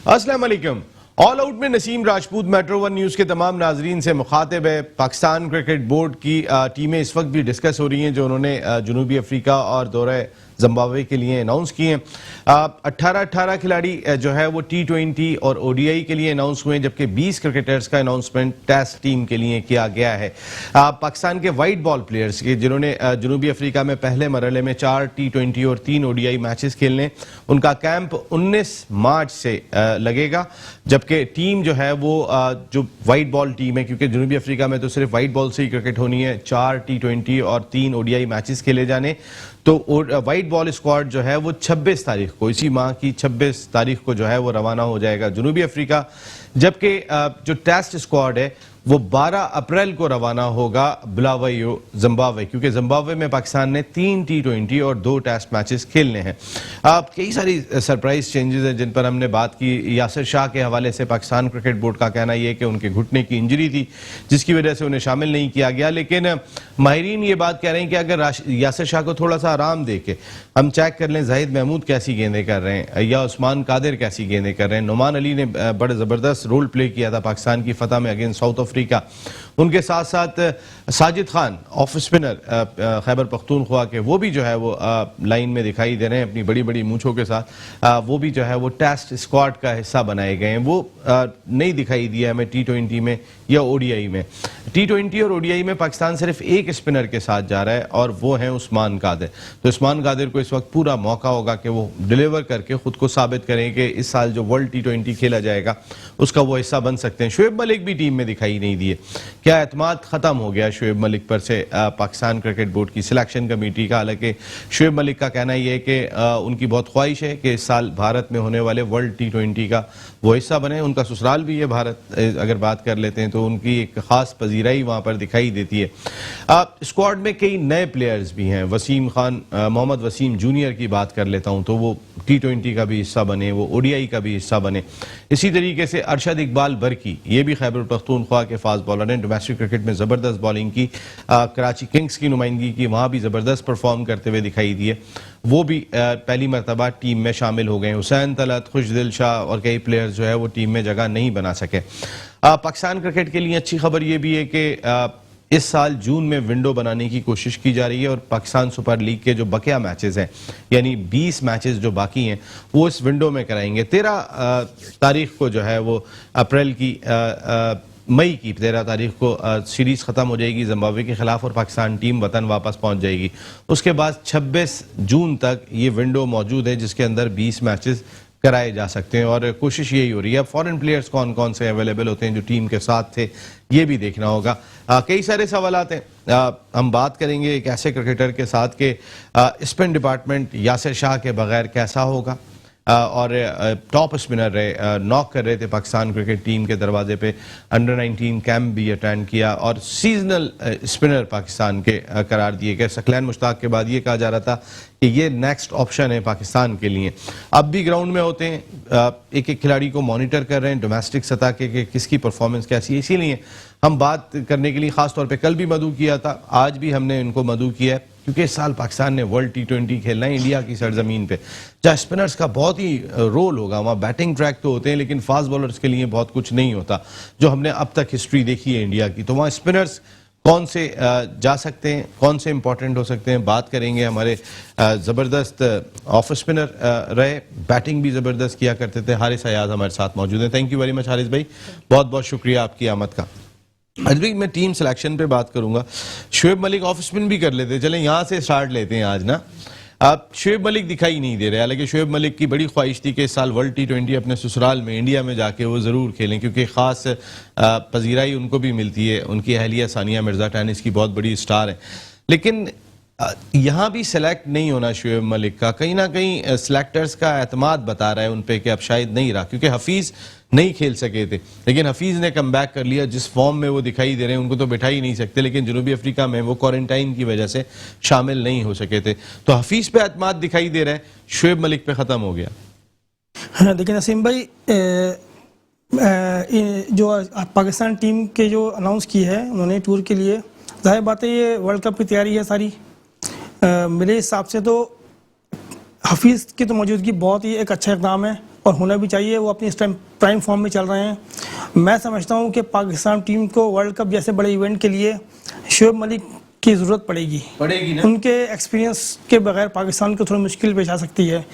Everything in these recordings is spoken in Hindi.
अस्सलाम वालेकुम। ऑल आउट में Naseem Rajput metro one news के तमाम नाजरीन से मुखातिब है। पाकिस्तान क्रिकेट बोर्ड की टीमें इस वक्त भी डिस्कस हो रही हैं जो उन्होंने जनूबी अफ्रीका और दौरे जिम्बाब्वे के लिए अनाउंस किए हैं। 18 खिलाड़ी जो है वो T20 और ODI के लिए अनाउंस हुए, जबकि 20 क्रिकेटर्स का अनाउंसमेंट टेस्ट टीम के लिए किया गया है। पाकिस्तान के वाइट बॉल प्लेयर्स के जिन्होंने जनूबी अफ्रीका में पहले मरहले में 4 T20 और 3 ODI मैचेस खेलने, उनका कैंप 19 मार्च से लगेगा। जबकि टीम जो है वो जो वाइट बॉल टीम है, क्योंकि जनूबी अफ्रीका में तो सिर्फ वाइट बॉल से ही क्रिकेट होनी है, 4 T20 और 3 ODI मैचेस खेले जाने, तो वाइट बॉल स्क्वाड जो है वो 26 तारीख को, इसी माह की 26 तारीख को जो है वो रवाना हो जाएगा जनूबी अफ्रीका। जबकि जो टेस्ट स्क्वाड है वो 12 अप्रैल को रवाना होगा बुलावायो जिम्बाब्वे, क्योंकि जिम्बाब्वे में पाकिस्तान ने 3 T20 और 2 टेस्ट मैचेस खेलने हैं। कई सारी सरप्राइज चेंजेस हैं जिन पर हमने बात की। यासिर शाह के हवाले से पाकिस्तान क्रिकेट बोर्ड का कहना यह है कि उनके घुटने की इंजरी थी जिसकी वजह से उन्हें शामिल नहीं किया गया, लेकिन माहिरीन ये बात कह रहे हैं कि अगर यासिर शाह को थोड़ा सा आराम दे के हम चेक कर लें जाहिद महमूद कैसी गेंदें कर रहे हैं या उस्मान कादिर कैसी गेंदें कर रहे हैं। नुमान अली ने बड़े ज़बरदस्त रोल प्ले किया था पाकिस्तान की फतह में अगेंस्ट साउथ अफ्रीका। उनके साथ साथ साजिद खान ऑफ स्पिनर खैबर पख्तूनख्वा के, वो भी जो है वो लाइन में दिखाई दे रहे हैं अपनी बड़ी बड़ी मूंछों के साथ। वो भी जो है वो टेस्ट स्क्वाड का हिस्सा बनाए गए हैं। वो नहीं दिखाई दिया हमें T20 में या ODI में। T20 और ODI में पाकिस्तान सिर्फ एक स्पिनर के साथ जा रहा है और वो है उस्मान कादिर। तो उस्मान कादिर को इस वक्त पूरा मौका होगा कि वो डिलीवर करके खुद को साबित करें कि इस साल जो वर्ल्ड T20 खेला जाएगा उसका वो हिस्सा बन सकते हैं। शुएब मलिक भी टीम में दिखाई नहीं दिए। क्या एतमाद खत्म हो गया शुएब मलिक पर से पाकिस्तान क्रिकेट बोर्ड की सिलेक्शन कमेटी का? हालांकि शुएब मलिक का कहना यह है कि उनकी बहुत ख्वाहिश है कि इस साल भारत में होने वाले वर्ल्ड T20 का वो हिस्सा बने। उनका ससुराल भी है भारत, अगर बात कर लेते हैं तो उनकी एक खास पजीराई वहां पर दिखाई देती है। स्क्वाड में कई नए प्लेयर्स भी हैं। वसीम खान, मोहम्मद वसीम जूनियर की बात कर लेता हूं तो वो T20 का भी हिस्सा बने, वो ODI का भी हिस्सा बने। इसी तरीके से अरशद इकबाल बरकी, ये भी खैबर पख्तूनख्वा के फास्ट बॉलर हैं। डोमेस्टिक क्रिकेट में जबरदस्त बॉलिंग की, कराची किंग्स की नुमाइंदगी की, वहां भी जबरदस्त परफॉर्म करते हुए दिखाई दिए। वो भी पहली मरतबा टीम में शामिल हो गए। हुसैन तलत, खुशदिल शाह और कई प्लेयर्स जो है वो टीम में जगह नहीं बना सके। पाकिस्तान क्रिकेट के लिए अच्छी खबर ये भी है कि इस साल जून में विंडो बनाने की कोशिश की जा रही है और पाकिस्तान सुपर लीग के जो बकिया मैचेस हैं, यानी 20 मैचेस जो बाकी हैं, वो इस विंडो में कराएंगे। 13 तारीख को जो है वो अप्रैल की मई की 13 तारीख को सीरीज खत्म हो जाएगी जिम्बाब्वे के खिलाफ और पाकिस्तान टीम वतन वापस पहुंच जाएगी। उसके बाद 26 जून तक ये विंडो मौजूद है जिसके अंदर 20 मैचेस कराए जा सकते हैं और कोशिश यही हो रही है। अब फॉरेन प्लेयर्स कौन कौन से अवेलेबल होते हैं जो टीम के साथ थे, ये भी देखना होगा। कई सारे सवालात हैं। हम बात करेंगे एक ऐसे क्रिकेटर के साथ के स्पिन डिपार्टमेंट यासिर शाह के बगैर कैसा होगा, और टॉप स्पिनर रहे, नॉक कर रहे थे पाकिस्तान क्रिकेट टीम के दरवाजे पे। अंडर 19 कैंप भी अटेंड किया और सीजनल स्पिनर पाकिस्तान के करार दिए गए। सकलैन मुश्ताक के बाद ये कहा जा रहा था कि ये नेक्स्ट ऑप्शन है पाकिस्तान के लिए। अब भी ग्राउंड में होते हैं, एक एक खिलाड़ी को मॉनिटर कर रहे हैं डोमेस्टिक सतह के किसकी परफॉर्मेंस कैसी है। इसीलिए हम बात करने के लिए खासतौर पे कल भी मदऊ किया था, आज भी हमने इनको मदऊ किया है, क्योंकि इस साल पाकिस्तान ने वर्ल्ड T20 खेलना है इंडिया की सरजमीन पे। जहाँ स्पिनर्स का बहुत ही रोल होगा, वहाँ बैटिंग ट्रैक तो होते हैं लेकिन फास्ट बॉलर्स के लिए बहुत कुछ नहीं होता जो हमने अब तक हिस्ट्री देखी है इंडिया की। तो वहाँ स्पिनर्स कौन से जा सकते हैं, कौन से इंपॉर्टेंट हो सकते हैं, बात करेंगे। हमारे ज़बरदस्त ऑफ स्पिनर रहे, बैटिंग भी ज़बरदस्त किया करते थे, हारिस अयाज हमारे साथ मौजूद हैं। Thank you very much Haris भाई, बहुत बहुत शुक्रिया आपकी आमद का। आज भी मैं टीम सिलेक्शन पे बात करूंगा। शुएब मलिक ऑफ स्पिन भी कर लेते, चलें यहाँ से स्टार्ट लेते हैं आज ना। अब शुएब मलिक दिखाई नहीं दे रहे, हालांकि शुएब मलिक की बड़ी ख्वाहिश थी कि इस साल वर्ल्ड T20 अपने ससुराल में इंडिया में जाके वो ज़रूर खेलें, क्योंकि ख़ास पजीराई उनको भी मिलती है। उनकी अहलिया सानिया मिर्ज़ा टेनिस की बहुत बड़ी स्टार है, लेकिन यहाँ भी सेलेक्ट नहीं होना शुएब मलिक का कहीं ना कहीं सिलेक्टर्स का एतमाद बता रहा है उन पे कि अब शायद नहीं रहा, क्योंकि हफीज़ नहीं खेल सके थे लेकिन हफीज़ ने कम बैक कर लिया। जिस फॉर्म में वो दिखाई दे रहे हैं उनको तो बैठा ही नहीं सकते, लेकिन जनूबी अफ्रीका में वो क्वारंटाइन की वजह से शामिल नहीं हो सके थे। तो हफीज़ पे एतमाद दिखाई दे रहा है, शुएब मलिक पे ख़त्म हो गया। हाँ, देखिए नसीम भाई, जो पाकिस्तान टीम के जो अनाउंस की है उन्होंने टूर के लिए, जाहिर बात है ये वर्ल्ड कप की तैयारी है सारी। मेरे हिसाब से तो हफीज़ की तो मौजूदगी बहुत ही एक अच्छा इक़दाम है और होना भी चाहिए। वो अपनी इस टाइम प्राइम फॉर्म में चल रहे हैं। मैं समझता हूँ कि पाकिस्तान टीम को वर्ल्ड कप जैसे बड़े इवेंट के लिए शोएब मलिक की ज़रूरत पड़ेगी ना। उनके एक्सपीरियंस के बगैर पाकिस्तान को थोड़ी मुश्किल पेश आ सकती है।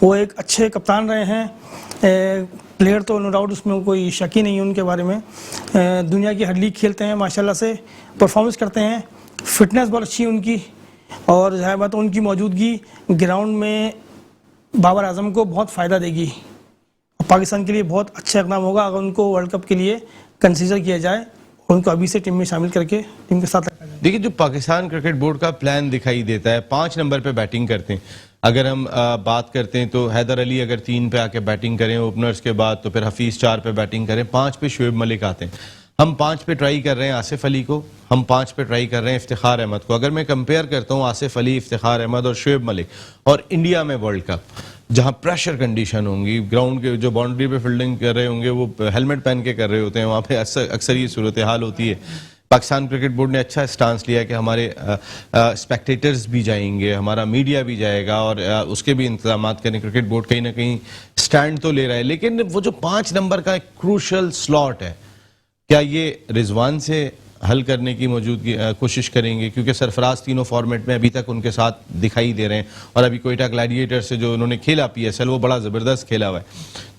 वो एक अच्छे कप्तान रहे हैं, प्लेयर तो नो डाउट उसमें कोई शक ही नहीं है उनके बारे में। दुनिया की हर लीग खेलते हैं, माशाल्लाह से परफॉर्मेंस करते हैं, फिटनेस बहुत अच्छी है उनकी, और जाहिर बात है उनकी मौजूदगी ग्राउंड में बाबर आजम को बहुत फ़ायदा देगी। पाकिस्तान के लिए बहुत अच्छा इकदाम होगा अगर उनको वर्ल्ड कप के लिए कंसीडर किया जाए और उनको अभी से टीम में शामिल करके टीम के साथ रखा जाए। देखिए, जो पाकिस्तान क्रिकेट बोर्ड का प्लान दिखाई देता है, 5 नंबर पे बैटिंग करते हैं। अगर हम बात करते हैं तो हैदर अली अगर 3 पे आके बैटिंग करें ओपनर्स के बाद, तो फिर हफीज 4 पे बैटिंग करें, 5 पे शोएब मलिक आते हैं। हम 5 पे ट्राई कर रहे हैं आसिफ अली को, हम 5 पे ट्राई कर रहे हैं इफ्तिखार अहमद को। अगर मैं कंपेयर करता हूँ आसिफ अली, इफ्तिखार अहमद और शोएब मलिक, और इंडिया में वर्ल्ड कप जहाँ प्रेशर कंडीशन होंगी, ग्राउंड के जो बाउंड्री पे फील्डिंग कर रहे होंगे वो हेलमेट पहन के कर रहे होते हैं, वहाँ पे अक्सर ये सूरत हाल होती है। पाकिस्तान क्रिकेट बोर्ड ने अच्छा स्टांस लिया कि हमारे स्पेक्टेटर्स भी जाएंगे, हमारा मीडिया भी जाएगा और उसके भी इंतजाम करें। क्रिकेट बोर्ड कहीं ना कहीं स्टैंड तो ले रहा है, लेकिन वो जो 5 नंबर का एक क्रूशल स्लॉट है, क्या ये रिजवान से हल करने की मौजूदगी कोशिश करेंगे? क्योंकि सरफराज तीनों फॉर्मेट में अभी तक उनके साथ दिखाई दे रहे हैं, और अभी कोयटा ग्लैडिएटर से जो उन्होंने खेला PSL वो बड़ा ज़बरदस्त खेला हुआ है।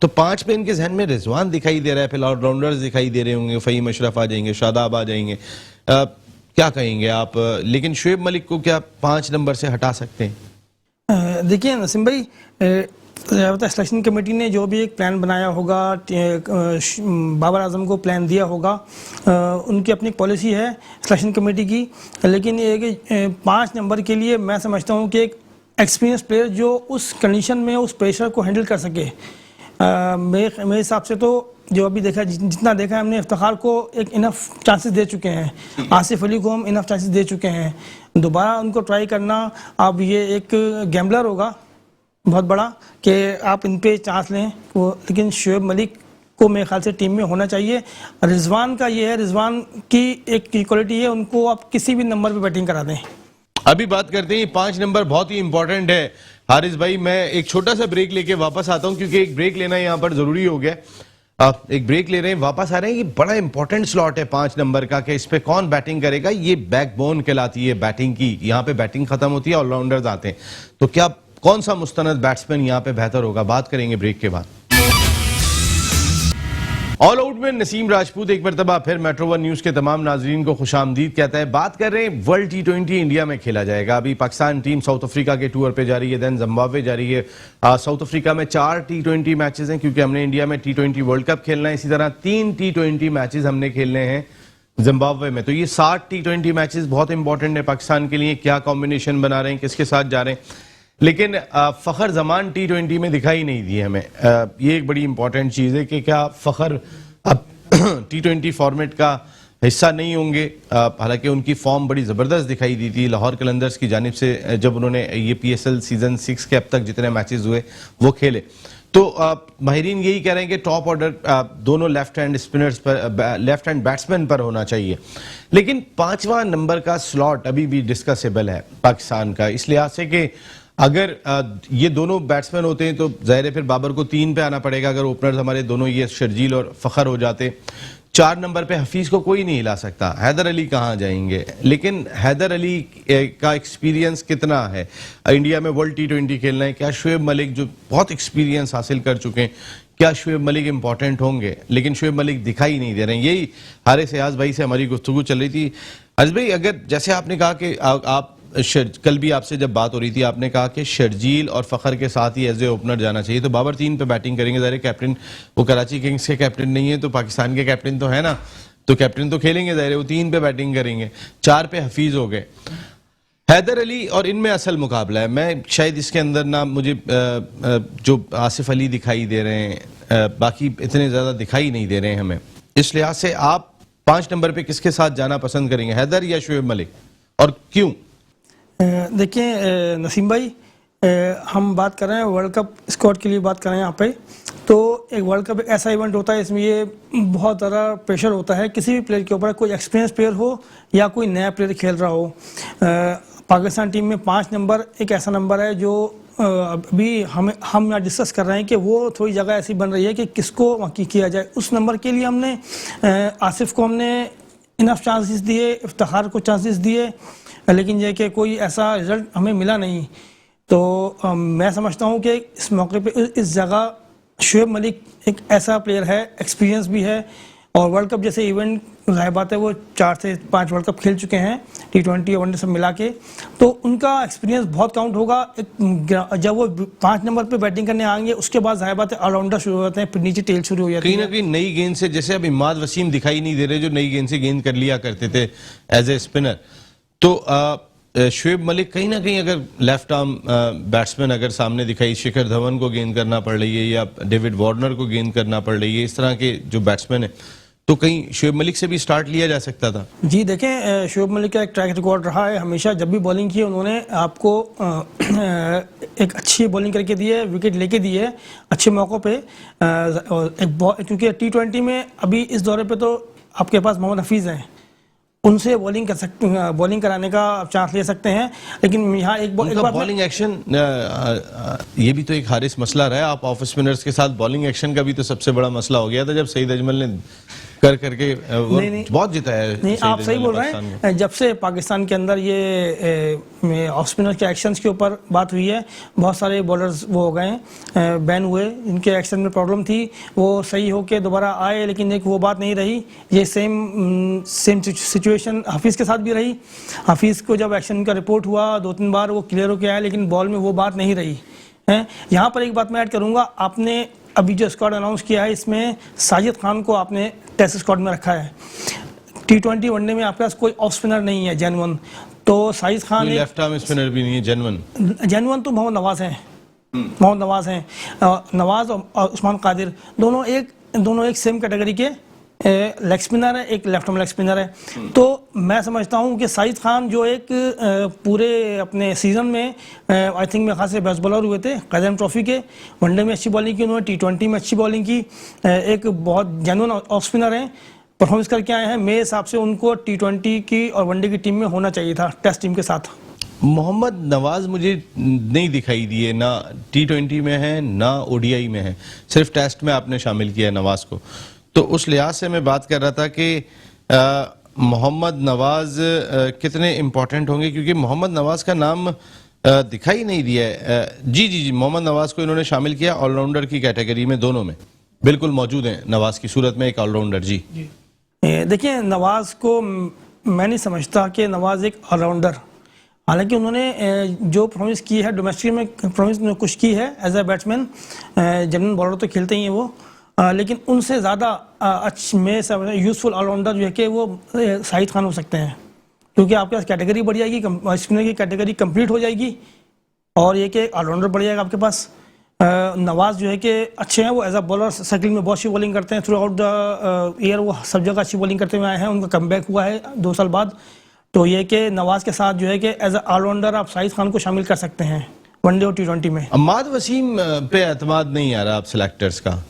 तो 5 पे इनके जहन में रिजवान दिखाई दे रहा है, फिर ऑलराउंडर्स दिखाई दे रहे होंगे, फ़हीम अशरफ आ जाएंगे, शादाब आ जाएंगे, क्या कहेंगे आप? लेकिन शोएब मलिक को क्या 5 नंबर से हटा सकते हैं? देखिए नसीम भाई, सिलेक्शन कमेटी ने जो भी एक प्लान बनाया होगा, बाबर आजम को प्लान दिया होगा, उनकी अपनी पॉलिसी है सिलेक्शन कमेटी की। लेकिन ये कि 5 नंबर के लिए मैं समझता हूँ कि एक एक्सपीरियंस प्लेयर जो उस कंडीशन में उस प्रेशर को हैंडल कर सके, मेरे हिसाब से तो जो अभी देखा, जितना देखा हमने, इफ्तिखार को एक इनफ चांसेस दे चुके हैं, आसिफ अली को हम इनफ चांसेस दे चुके हैं। दोबारा उनको ट्राई करना, अब ये एक गैम्बलर होगा बहुत बड़ा कि आप इन पे चांस लें वो। लेकिन शोएब मलिक को मेरे ख्याल से टीम में होना चाहिए। रिजवान का ये है, रिजवान की एक क्वालिटी है, उनको आप किसी भी नंबर पे बैटिंग करा दें। अभी बात करते हैं 5 नंबर बहुत ही इंपॉर्टेंट है। हारिस भाई, मैं एक छोटा सा ब्रेक लेके वापस आता हूं, क्योंकि एक ब्रेक लेना यहाँ पर जरूरी हो गया। आप एक ब्रेक ले रहे हैं, वापस आ रहे हैं। ये बड़ा इंपॉर्टेंट स्लॉट है 5 नंबर का कि इस पे कौन बैटिंग करेगा। ये बैकबोन कहलाती है बैटिंग की। यहाँ पे बैटिंग खत्म होती है, ऑलराउंडर्स आते हैं। तो क्या कौन सा मुस्तनद बैट्समैन यहाँ पे बेहतर होगा, बात करेंगे ब्रेक के बाद। ऑल आउट में नसीम राजपूत एक मरतबा फिर मेट्रो 1 न्यूज के तमाम नाजरीन को खुशामदीद कहता है। बात कर रहे हैं वर्ल्ड T20 इंडिया में खेला जाएगा। अभी पाकिस्तान टीम साउथ अफ्रीका के टूर पे जा रही है, देन जिम्बाब्वे जा रही है। साउथ अफ्रीका में 4 T20 मैचेस हैं, क्योंकि हमने इंडिया में T20 वर्ल्ड कप खेलना है। इसी तरह 3 T20 मैचेस हमने खेलने हैं जिम्बाब्वे में। तो ये 7 T20 मैचेस बहुत इंपॉर्टेंट है पाकिस्तान के लिए। क्या कॉम्बिनेशन बना रहे हैं, किसके साथ जा रहे हैं। लेकिन फ़खर जमान T20 में दिखाई नहीं दी हमें। ये एक बड़ी इंपॉर्टेंट चीज़ है कि क्या फ़खर अब T20 फॉर्मेट का हिस्सा नहीं होंगे। हालांकि उनकी फॉर्म बड़ी ज़बरदस्त दिखाई दी थी लाहौर कलंदर्स की जानिब से, जब उन्होंने ये PSL सीज़न 6 के अब तक जितने मैचेस हुए वो खेले। तो माहिरीन यही कह रहे हैं कि टॉप ऑर्डर दोनों लेफ्ट हैंड स्पिनर्स पर, लेफ्ट हैंड बैट्समैन पर होना चाहिए। लेकिन 5वां नंबर का स्लॉट अभी भी डिस्कसेबल है पाकिस्तान का, इस लिहाज से कि अगर ये दोनों बैट्समैन होते हैं तो जाहिर है फिर बाबर को 3 पे आना पड़ेगा। अगर ओपनर्स हमारे दोनों ये शर्जील और फ़खर हो जाते, 4 नंबर पे हफीज को कोई नहीं हिला सकता। हैदर अली कहाँ जाएंगे? लेकिन हैदर अली का एक्सपीरियंस कितना है, इंडिया में वर्ल्ड T20 खेलना है। क्या शोएब मलिक जो बहुत एक्सपीरियंस हासिल कर चुके हैं, क्या शोएब मलिक इंपॉर्टेंट होंगे? लेकिन शोएब मलिक दिखाई नहीं दे रहे हैं। यही हारिस एयाज भाई से हमारी गुफ्तगू चल रही थी। हारिस भाई, अगर जैसे आपने कहा कि आप कल भी आपसे जब बात हो रही थी, आपने कहा कि शर्जील और फ़खर के साथ ही एज ए ओपनर जाना चाहिए, तो बाबर 3 पे बैटिंग करेंगे। ज़ाहिर कैप्टन वो कराची किंग्स के कैप्टन नहीं है, तो पाकिस्तान के कैप्टन तो है ना, तो कैप्टन तो खेलेंगे, ज़ाहिर वो 3 पे बैटिंग करेंगे। 4 पे हफीज हो गए, हैदर अली और इनमें असल मुकाबला है। मैं शायद इसके अंदर ना मुझे जो आसिफ अली दिखाई दे रहे हैं, बाकी इतने ज़्यादा दिखाई नहीं दे रहे हैं हमें। इस लिहाज से आप 5 नंबर पे किसके साथ जाना पसंद करेंगे, हैदर या शोएब मलिक, और क्यों? देखिए नसीम भाई, हम बात कर रहे हैं वर्ल्ड कप स्क्वाड के लिए बात कर रहे हैं यहाँ पे। तो एक वर्ल्ड कप एक ऐसा इवेंट होता है, इसमें ये बहुत ज़्यादा प्रेशर होता है किसी भी प्लेयर के ऊपर, कोई एक्सपीरियंस प्लेयर हो या कोई नया प्लेयर खेल रहा हो। पाकिस्तान टीम में 5 नंबर एक ऐसा नंबर है जो अभी हम यहाँ डिस्कस कर रहे हैं कि वो थोड़ी जगह ऐसी बन रही है कि किसको वहाँ किया जाए। उस नंबर के लिए हमने आसिफ को हमने इनफ चांसेस दिए, इफ्तिखार को चांसेस दिए, लेकिन ये कि कोई ऐसा रिजल्ट हमें मिला नहीं। तो मैं समझता हूँ कि इस मौके पे इस जगह शुएब मलिक एक ऐसा प्लेयर है, एक्सपीरियंस भी है, और वर्ल्ड कप जैसे इवेंट जाहिर बात है वो 4 से 5 वर्ल्ड कप खेल चुके हैं, T20 वनडे सब मिला के, तो उनका एक्सपीरियंस बहुत काउंट होगा। जब वो 5 नंबर पे बैटिंग करने आएंगे उसके बाद जाहिर बात है ऑलराउंडर शुरू हो जाते हैं, फिर नीचे टेल शुरू हो जाती है। कहीं ना कहीं नई गेंद से, जैसे अब इमाद वसीम दिखाई नहीं दे रहे जो नई गेंद से गेंद कर लिया करते थे एज ए स्पिनर, तो शुएब मलिक कहीं ना कहीं अगर लेफ्ट आर्म बैट्समैन अगर सामने दिखाई, शिखर धवन को गेंद करना पड़ रही है या डेविड वार्नर को गेंद करना पड़ रही है, इस तरह के जो बैट्समैन है, तो कहीं शुएब मलिक से भी स्टार्ट लिया जा सकता था। जी देखें, शुएब मलिक का एक ट्रैक रिकॉर्ड रहा है, हमेशा जब भी बॉलिंग की उन्होंने आपको एक अच्छी बॉलिंग करके दी है, विकेट लेके दी है अच्छे मौक़ों पे। क्योंकि T20 में अभी इस दौरे पे तो आपके पास मोहम्मद हफीज़ हैं, उनसे बॉलिंग कराने का आप चांस ले सकते हैं, लेकिन यहाँ एक बॉलिंग एक्शन, ये भी तो एक हारिस मसला रहा है। आप ऑफ स्पिनर्स के साथ बॉलिंग एक्शन का भी तो सबसे बड़ा मसला हो गया था जब सईद अजमल ने करके बहुत जिताया है। नहीं, आप सही बोल रहे हैं। जब से पाकिस्तान के अंदर ये ऑफ स्पिनर के एक्शंस के ऊपर बात हुई है, बहुत सारे बॉलर्स वो हो गए हैं, बैन हुए, इनके एक्शन में प्रॉब्लम थी, वो सही होके दोबारा आए, लेकिन एक वो बात नहीं रही। ये सेम सिचुएशन हफीज़ के साथ भी रही। हफीज़ को जब एक्शन का रिपोर्ट हुआ 2-3 बार वो क्लियर होके आया, लेकिन बॉल में वो बात नहीं रही है। यहाँ पर एक बात मैं ऐड करूँगा, आपने अभी जो स्क्वाड अनाउंस किया है इसमें साजिद खान को आपने टेस्ट स्क्वाड में रखा है। T20 वनडे में आपके पास कोई ऑफ स्पिनर नहीं है जेन्युइन, तो Sajid Khan left arm spinner भी नहीं है जेन्युइन तो मोहम्मद नवाज हैं, मोहम्मद नवाज हैं, नवाज और उस्मान कादिर दोनों एक सेम कैटेगरी के लेग स्पिनर है, एक लेफ्ट आर्म लेग स्पिनर है। तो मैं समझता हूं कि साजिद खान जो एक पूरे अपने सीजन में आई थिंक में खास बेस्ट बॉलर हुए थे, कायदम ट्रॉफी के, वनडे में अच्छी बॉलिंग की उन्होंने, T20 में अच्छी बॉलिंग की, एक बहुत जेन्युइन ऑफ स्पिनर हैं, परफॉर्मेंस करके आए हैं। मेरे हिसाब से उनको T20 की और वनडे की टीम में होना चाहिए था, टेस्ट टीम के साथ। मोहम्मद नवाज मुझे नहीं दिखाई दिए, ना T20 में है ना ODI में है, सिर्फ टेस्ट में आपने शामिल किया नवाज को। तो उस लिहाज से मैं बात कर रहा था कि मोहम्मद नवाज कितने इम्पोर्टेंट होंगे, क्योंकि मोहम्मद नवाज का नाम दिखाई नहीं दिया है। जी, मोहम्मद नवाज को इन्होंने शामिल किया ऑलराउंडर की कैटेगरी में, दोनों में बिल्कुल मौजूद हैं नवाज की सूरत में एक ऑलराउंडर। जी देखिए, नवाज को मैं नहीं समझता कि नवाज एक ऑलराउंडर, हालांकि उन्होंने जो परफॉर्मेंस की है डोमेस्टिक में, परफॉर्मेंस कुछ की है as a batsman, general bowler तो खेलते ही हैं वो, लेकिन उनसे ज़्यादा में यूज़फुल ऑलराउंडर जो है कि वो साहिद खान हो सकते हैं, क्योंकि आपके पास कैटेगरी बढ़ जाएगी, स्पिनर की कैटेगरी कंप्लीट हो जाएगी, और ये कि ऑलराउंडर बढ़ जाएगा आपके पास। नवाज जो है कि अच्छे हैं, वो एज अ बॉलर सर्किल में बहुत अच्छी बॉलिंग करते हैं, थ्रू आउट द ईयर वो सब जगह अच्छी बॉलिंग करते हुए आए हैं, उनका कमबैक हुआ है 2 साल बाद। तो ये कि नवाज के साथ जो है कि एज अ ऑलराउंडर आप साहिद खान को शामिल कर सकते हैं वनडे और T20 में। इमाद वसीम पे एतमाद नहीं आ रहा आप सिलेक्टर्स का?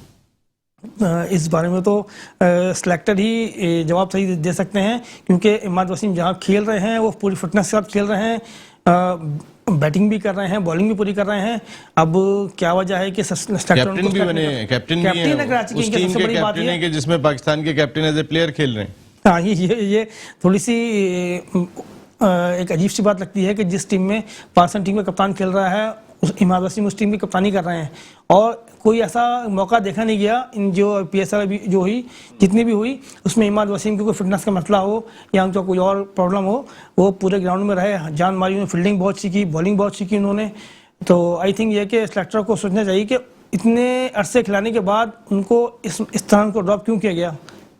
इस बारे में तो सिलेक्टर ही जवाब सही दे सकते हैं, क्योंकि इमाद वसीम जहाँ खेल रहे हैं वो पूरी फिटनेस के साथ खेल रहे हैं, बैटिंग भी कर रहे हैं, बॉलिंग भी पूरी कर रहे हैं। अब क्या वजह है कि कैप्टन भी बने, कैप्टन भी हैं कराची की, उस टीम के कैप्टन है कि जिसमें पाकिस्तान के कैप्टन एज ए प्लेयर खेल रहे हैं। हाँ, ये थोड़ी सी एक अजीब सी बात लगती है कि जिस टीम में पाकिस्तान टीम का कप्तान खेल रहा है, उस इमाद वसीम उस टीम की कप्तानी कर रहे हैं, और कोई ऐसा मौका देखा नहीं गया इन जो PSL भी जो हुई, जितनी भी हुई, उसमें इमाद वसीम की कोई फिटनेस का मसला हो या उनका कोई और प्रॉब्लम हो, वो पूरे ग्राउंड में रहे, जान मारी, उन्होंने फील्डिंग बहुत सीखी, बॉलिंग बहुत सीखी उन्होंने। तो आई थिंक ये कि सिलेक्टर को सोचना चाहिए कि इतने अरसे खिलाने के बाद उनको इस तरह को ड्रॉप क्यों किया गया।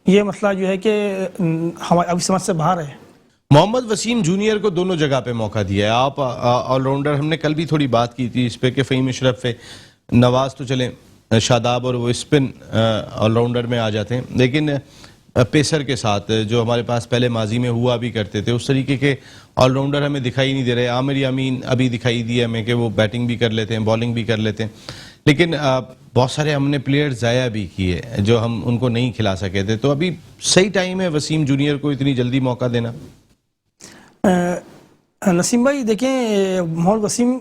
ये मसला जो है कि हमारे अभी समझ से बाहर है। मोहम्मद वसीम जूनियर को दोनों जगह पे मौका दिया है। आप ऑलराउंडर, हमने कल भी थोड़ी बात की थी इस पे कि फ़हीम अशरफ पे, नवाज तो चले शादाब और वो स्पिन ऑलराउंडर में आ जाते हैं, लेकिन पेसर के साथ जो हमारे पास पहले माजी में हुआ भी करते थे, उस तरीके के ऑलराउंडर हमें दिखाई नहीं दे रहे। आमिर यामीन अभी दिखाई दिया हमें कि वो बैटिंग भी कर लेते हैं, बॉलिंग भी कर लेते हैं, लेकिन बहुत सारे हमने प्लेयर्स ज़ाया भी किए जो हम उनको नहीं खिला सके थे। तो अभी सही टाइम है वसीम जूनियर को इतनी जल्दी मौका देना? नसीम भाई देखें, मोहम्मद वसीम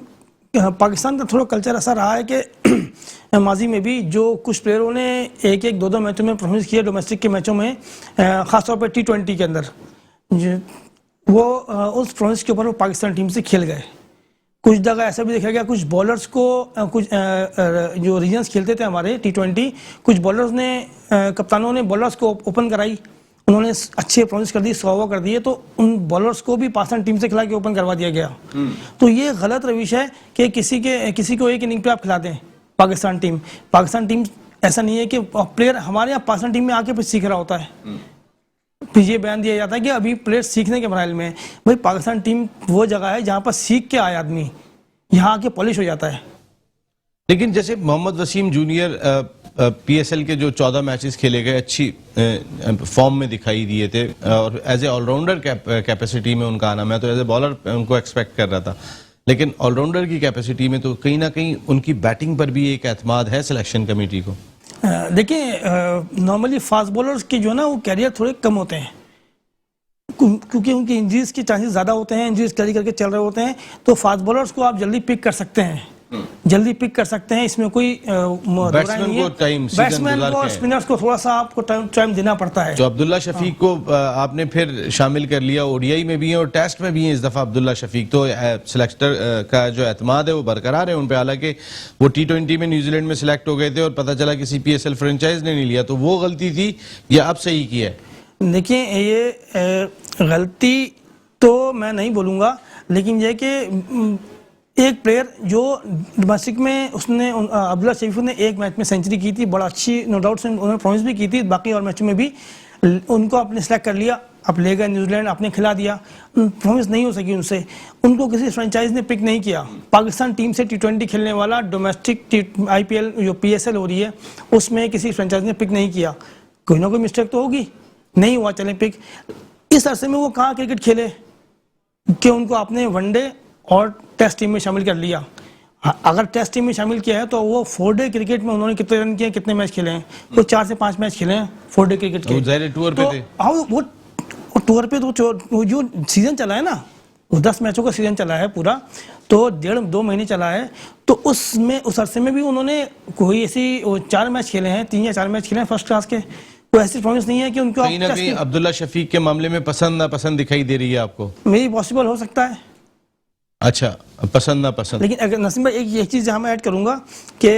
पाकिस्तान का थोड़ा कल्चर ऐसा रहा है कि माजी में भी जो कुछ प्लेयरों ने एक एक दो दो मैचों में परफॉर्मेंस किया डोमेस्टिक के मैचों में, ख़ासतौर पर T20 के अंदर, वो उस परफॉर्मेंस के ऊपर वो पाकिस्तान टीम से खेल गए। कुछ जगह ऐसा भी देखा गया, कुछ बॉलर्स को कुछ जो रीजन्स खेलते थे हमारे T20, कुछ बॉलर्स ने कप्तानों ने बॉलर्स को ओपन कराई, उन्होंने अच्छे परफॉर्मेंस कर दी, 100 ओवर कर दिए, तो उन बॉलर्स को भी पाकिस्तान टीम से खिला के ओपन करवा दिया गया। तो ये गलत रविश है कि किसी को एक इनिंग पे आप खिला दें। पाकिस्तान टीम ऐसा नहीं है कि प्लेयर हमारे यहाँ पाकिस्तान टीम में आके फिर सीख रहा होता है, फिर ये बयान दिया जाता है कि अभी प्लेयर सीखने के मराइल में है। भाई पाकिस्तान टीम वो जगह है जहाँ पर सीख के आए आदमी, यहाँ आके पॉलिश हो जाता है। लेकिन जैसे मोहम्मद वसीम जूनियर PSL के जो 14 मैचेस खेले गए अच्छी फॉर्म में दिखाई दिए थे और एज ए ऑलराउंडर कैपेसिटी में उनका आना, मैं तो एज ए बॉलर उनको एक्सपेक्ट कर रहा था, लेकिन ऑलराउंडर की कैपेसिटी में तो कहीं ना कहीं उनकी बैटिंग पर भी एक एतमाद है सिलेक्शन कमेटी को। देखिए नॉर्मली फास्ट बॉलर्स के जो ना वो कैरियर थोड़े कम होते हैं, क्योंकि उनकी इंजरीज के चांसेस ज़्यादा होते हैं, इंजरीज कैरी करके चल रहे होते हैं, तो फास्ट बॉलर्स को आप जल्दी पिक कर सकते हैं, इसमें कोई बैट्समैन को टाइम, बैट्समैन को और स्पिनर्स को थोड़ा सा आपको टाइम देना पड़ता है। तो अब्दुल्ला शफीक को आपने फिर शामिल कर लिया, ODI में भी है और टेस्ट में भी है इस दफा अब्दुल्ला शफीक, तो सिलेक्टर का जो एतमाद है वो बरकरार है उन पे। हालांकि वो T20 में न्यूजीलैंड में सिलेक्ट हो गए थे और पता चला किसी PSL फ्रेंचाइज ने नहीं लिया, तो वो गलती थी या अब सही की है? देखिए ये गलती तो मैं नहीं बोलूँगा, लेकिन यह कि एक प्लेयर जो डोमेस्टिक में उसने अब्दुल्ला शफीक ने एक मैच में सेंचुरी की थी, बड़ा अच्छी नो डाउट उन्होंने परफॉर्मेंस भी की थी, बाकी और मैचों में भी उनको आपने सेलेक्ट कर लिया, आप ले गए न्यूजीलैंड, आपने खिला दिया, परफॉर्मेंस नहीं हो सकी उनसे, उनको किसी फ्रेंचाइज ने पिक नहीं किया। पाकिस्तान टीम से T20 खेलने वाला डोमेस्टिक IPL जो PSL हो रही है उसमें किसी फ्रेंचाइज ने पिक नहीं किया, कोई ना कोई मिस्टेक तो होगी, नहीं हुआ चले पिक। इस अरसे में वो कहाँ क्रिकेट खेले कि उनको आपने वनडे और टेस्ट टीम में शामिल कर लिया। अगर टेस्ट टीम में शामिल किया है तो वो 4 डे क्रिकेट में उन्होंने कितने रन किए, कितने मैच खेले हैं, वो 4 से 5 मैच खेले हैं 4 डे क्रिकेट के। टूर पे थे। हाँ वो टूर पे तो वो जो सीजन चला है ना, वो 10 मैचों का सीजन चला है पूरा, तो 1.5-2 महीने चला है, तो उसमें उस अरसे में भी उन्होंने कोई ऐसी 4 मैच खेले हैं, 3 या 4 मैच खेले हैं फर्स्ट क्लास के, कोई ऐसी परफॉर्मेंस नहीं है कि उनको कहीं ना कहीं अब्दुल्ला शफीक के मामले में पसंद नापसंद दिखाई दे रही है आपको? मेरी पॉसिबल हो सकता है। अच्छा, पसंद ना पसंद। लेकिन अगर नसीम भाई एक चीज़ जहाँ मैं ऐड करूँगा कि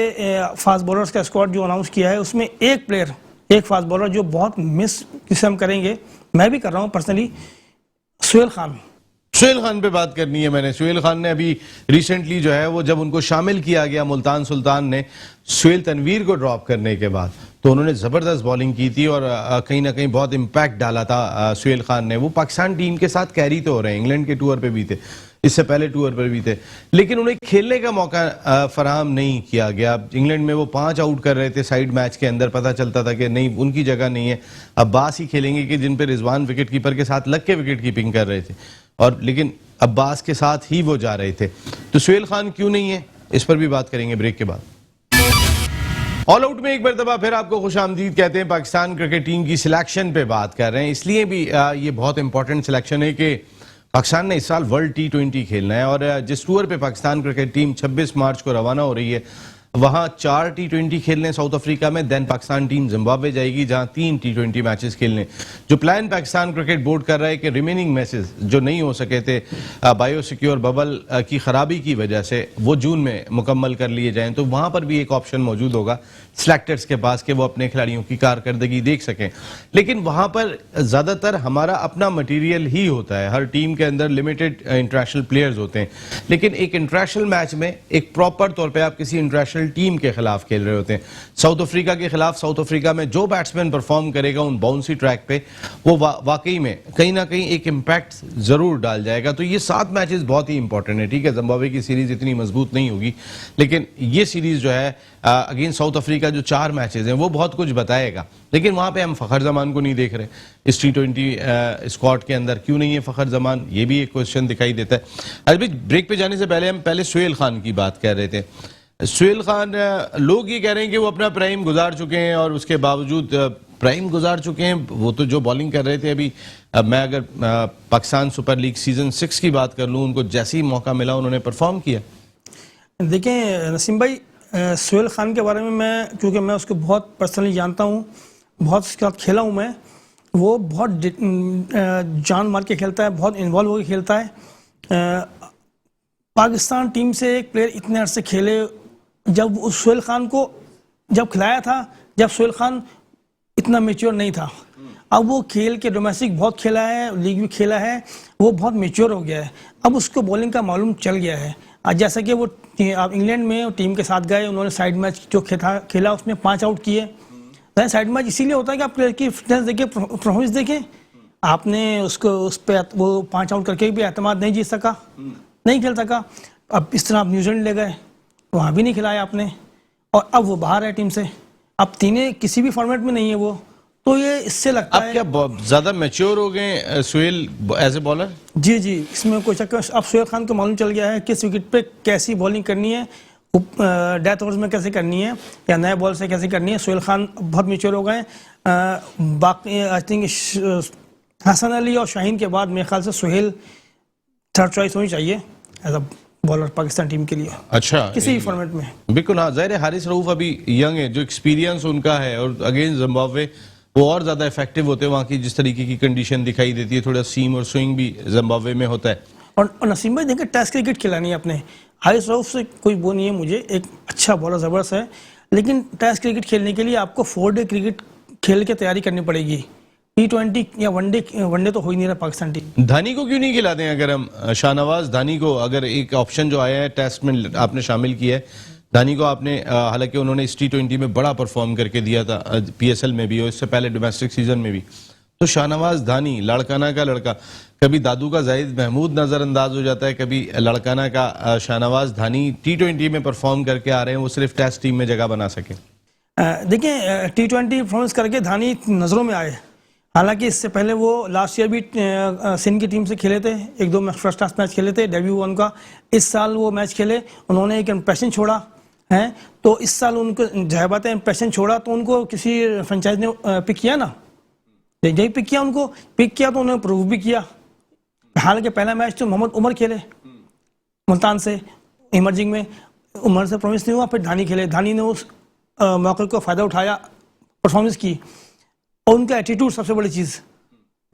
फास्ट बॉलर्स का स्क्वाड जो अनाउंस किया है उसमें एक प्लेयर, एक फास्ट बॉलर जो बहुत मिस किसे हम करेंगे, मैं भी कर रहा हूँ पर्सनली, सुहेल खान पे बात करनी है मैंने। सुहेल खान ने अभी रिसेंटली जो है वो जब उनको शामिल किया गया मुल्तान सुल्तान ने सुहेल तनवीर को ड्रॉप करने के बाद, तो उन्होंने ज़बरदस्त बॉलिंग की थी और कहीं ना कहीं बहुत इम्पैक्ट डाला था सुहेल खान ने। वो पाकिस्तान टीम के साथ कैरी तो हो रहे हैं, इंग्लैंड के टूर पे भी थे, इससे पहले टूर पर भी थे, लेकिन उन्हें खेलने का मौका फराहम नहीं किया गया। इंग्लैंड में वो 5 आउट कर रहे थे साइड मैच के अंदर, पता चलता था कि नहीं उनकी जगह नहीं है, अब्बास ही खेलेंगे कि जिन पे रिजवान विकेट कीपर के साथ लग के विकेट कीपिंग कर रहे थे, और लेकिन अब्बास के साथ ही वो जा रहे थे। तो सुहेल खान क्यों नहीं है, इस पर भी बात करेंगे ब्रेक के बाद। ऑल आउट में एक मरतबा फिर आपको खुशामदीद कहते हैं। पाकिस्तान क्रिकेट टीम की सिलेक्शन पे बात कर रहे हैं, इसलिए भी ये बहुत इंपॉर्टेंट सिलेक्शन है कि पाकिस्तान ने इस साल वर्ल्ड T20 खेलना है, और जिस टूर पे पाकिस्तान क्रिकेट टीम 26 मार्च को रवाना हो रही है, वहाँ 4 T20 खेलने साउथ अफ्रीका में, देन पाकिस्तान टीम जिम्बाब्वे जाएगी जहाँ 3 T20 मैचेस खेलने। जो प्लान पाकिस्तान क्रिकेट बोर्ड कर रहा है कि रिमेनिंग मैचेस जो नहीं हो सके थे बायो सिक्योर बबल की खराबी की वजह से, वो जून में मुकम्मल कर लिए जाएं, तो वहाँ पर भी एक ऑप्शन मौजूद होगा सिलेक्टर्स के पास कि वो अपने खिलाड़ियों की कारकर्दगी देख सकें। लेकिन वहाँ पर ज़्यादातर हमारा अपना मटीरियल ही होता है, हर टीम के अंदर लिमिटेड इंटरनेशनल प्लेयर्स होते हैं, लेकिन एक इंटरनेशनल मैच में एक प्रॉपर तौर पर आप किसी इंटरनेशनल टीम के खिलाफ खेल रहे होते हैं। साउथ अफ्रीका के खिलाफ साउथ अफ्रीका में जो बैट्समैन परफॉर्म करेगा उन बाउंसी ट्रैक पे, वो वाकई में कहीं ना कहीं एक इम्पैक्ट जरूर डाल जाएगा। तो ये 7 मैचेस बहुत ही इंपॉर्टेंट है। ठीक है, जिम्बाब्वे की सीरीज इतनी मजबूत नहीं होगी, लेकिन ये सीरीज जो है अगेंस्ट साउथ अफ्रीका जो 4 मैचेस हैं वो बहुत कुछ बताएगा। लेकिन वहां पे हम फखर जमान को नहीं देख रहे इस T20 स्क्वाड के अंदर। क्यों नहीं है फखर जमान, ये भी एक क्वेश्चन दिखाई देता है। अभी ब्रेक पे जाने से पहले हम पहले सुहेल खान की बात कर रहे थे। सुहेल खान, लोग ये कह रहे हैं कि वो अपना प्राइम गुजार चुके हैं, और उसके बावजूद प्राइम गुजार चुके हैं, वो तो जो बॉलिंग कर रहे थे अभी, मैं अगर पाकिस्तान सुपर लीग सीजन 6 की बात कर लूँ, उनको जैसे ही मौका मिला उन्होंने परफॉर्म किया। देखें नसीम भाई, सोहेल खान के बारे में मैं, क्योंकि मैं उसको बहुत पर्सनली जानता हूँ, बहुत उसके साथ खेला हूँ मैं, वो बहुत जान मार के खेलता है, बहुत इन्वॉल्व होकर खेलता है। पाकिस्तान टीम से एक प्लेयर इतने अरसे खेले, जब उस सोहेल खान को जब खिलाया था, जब सोहेल खान इतना मेच्योर नहीं था, अब वो खेल के डोमेस्टिक बहुत खेला है, लीग भी खेला है, वो बहुत मेच्योर हो गया है, अब उसको बॉलिंग का मालूम चल गया है। आज जैसा कि वो आप इंग्लैंड में टीम के साथ गए, उन्होंने साइड मैच जो खेला उसमें 5 आउट किए। साइड मैच इसीलिए होता है कि आप प्लेयर की फिटनेस देखें, परफॉर्मेंस देखें। आपने उसको उस पर वो 5 आउट करके भी एतमाद नहीं जीत सका, नहीं खेल सका। अब इस तरह आप न्यूजीलैंड ले गए, वहाँ भी नहीं खिलाया आपने, और अब वो बाहर है टीम से, अब तीनों किसी भी फॉर्मेट में नहीं है वो, तो ये इससे लगता है। अब क्या ज्यादा मैच्योर हो गए सोहेल एज ए बॉलर? जी जी, इसमें कोई शक। अब सोहेल खान को मालूम चल गया है किस विकेट पे कैसी बॉलिंग करनी है, डेथ ओवर्स में कैसे करनी है, या नए बॉल से कैसे करनी है। सोहेल खान बहुत मैच्योर हो गए। बाकी आई थिंक हसन अली और शाहीन के बाद मेरे ख्याल से सोहेल थर्ड चॉइस होनी चाहिए as a bowler Pakistan team के लिए। अच्छा, किसी भी फॉर्मेट में बिल्कुल। हाँ, जाहिर है हारिस रऊफ अभी यंग है, जो एक्सपीरियंस उनका है, और अगेंस्ट जिम्बाब्वे वो और ज्यादा इफेक्टिव होते हैं। वहाँ की जिस तरीके की कंडीशन दिखाई देती है, थोड़ा सीम और स्विंग भी जिम्बाब्वे में होता है। और नसीम भाई देखें, टेस्ट क्रिकेट खिलानी है अपने। हारिस रऊफ से कोई वो नहीं है, मुझे एक अच्छा बॉलर जबरदस्त है, लेकिन टेस्ट क्रिकेट खेलने के लिए आपको 4 डे क्रिकेट खेल के तैयारी करनी पड़ेगी। T20 या वनडे तो हो ही नहीं रहा पाकिस्तान टीम। धानी को क्यों नहीं खिलाते हैं? अगर हम शाहनवाज धानी को, अगर एक ऑप्शन जो आया है टेस्ट में आपने शामिल किया है धानी को, आपने हालांकि उन्होंने इस T20 में बड़ा परफॉर्म करके दिया था, PSL में भी और इससे पहले डोमेस्टिक सीजन में भी, तो शाहनवाज धानी लड़काना का लड़का, कभी दादू का जाहिद महमूद नजरअंदाज हो जाता है, कभी लड़काना का शाहनवाज धानी T20 में परफॉर्म करके आ रहे हैं, वो सिर्फ टेस्ट टीम में जगह बना सके। देखिए T20 परफॉर्मेंस करके धानी नज़रों में आए, हालांकि इससे पहले वो लास्ट ईयर भी सिंध की टीम से खेले थे, 1-2 फर्स्ट क्लास मैच खेले थे, डेब्यू उनका। इस साल वो मैच खेले, उन्होंने एक इम्प्रेशन छोड़ा है, तो इस साल उनको जाहिर बात है इम्प्रेशन छोड़ा, तो उनको किसी फ्रेंचाइज ने पिक किया ना, यही पिक किया, उनको पिक किया तो उन्होंने प्रूव भी किया। हालांकि पहला मैच तो मोहम्मद उमर खेले मुल्तान से, इमर्जिंग में उमर से प्रॉमिस नहीं हुआ, फिर धानी खेले, धानी ने उस मौके को फ़ायदा उठाया, परफॉर्मेंस की, और उनका एटीट्यूड सबसे बड़ी चीज़,